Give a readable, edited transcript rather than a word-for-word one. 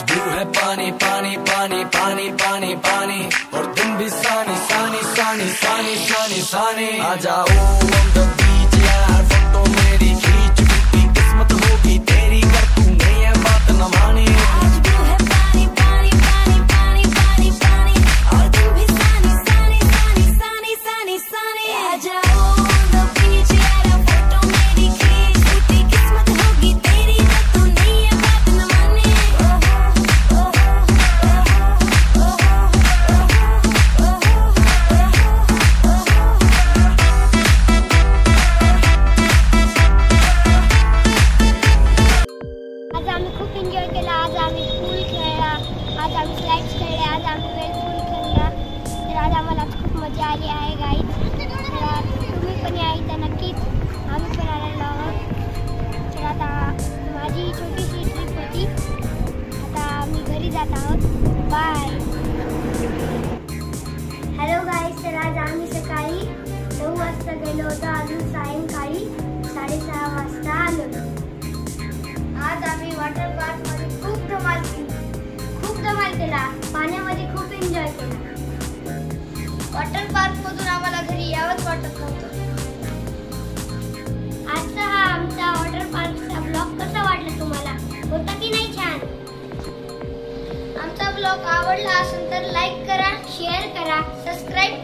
आज व्यू है पानी पानी पानी पानी पानी पानी, और दिन भी सानी सानी सानी सानी सानी सानी। आ जाओ on the beach यार, फोटो मेरी खींच, कितनी किस्मत होगी तेरी कर तू नहीं है बात न मानी। आज व्यू है पानी पानी पानी पानी पानी पानी, और दिन भी सानी सानी सानी सानी सानी सानी। आ जाओ on the beach यार, फोटो मेरी खींच, कितनी किस्मत होगी तेरी कर तू नहीं है बात न मानी। आज आम्ही खूप एन्जॉय केला, आज आम्ही पूल खेळला, आज आम्ही स्लाइड्स खेळले, आज आम्ही वेल पूल खेळला। तर आज आम्हाला खूप मजा आली आहे गाईज। तर तुम्ही पण या इथं नक्कीच, आम्ही पण आलेलो आहोत। तर आता माझी छोटीशी ट्रिप होती, आता आम्ही घरी जात आहोत। बाय। हॅलो गाईज, तर आज आम्ही सकाळी 9 वाजता गेलो होतो, अजून सायंकाळी 6:30 वाजता आलो। आज आम्ही वॉटर पार्क मध्ये खूप धमाल केला, पाण्यामध्ये खूप एन्जॉय केला। वॉटर पार्क मधून आम्हाला घरी यावंच वाटत नव्हतं। आजचा हा आमचा वॉटर पार्कचा ब्लॉग कसा वाटला तुम्हाला, होता की नाही छान? आमचा ब्लॉग आवडला असेल तर लाईक करा, शेअर करा, सबस्क्राईब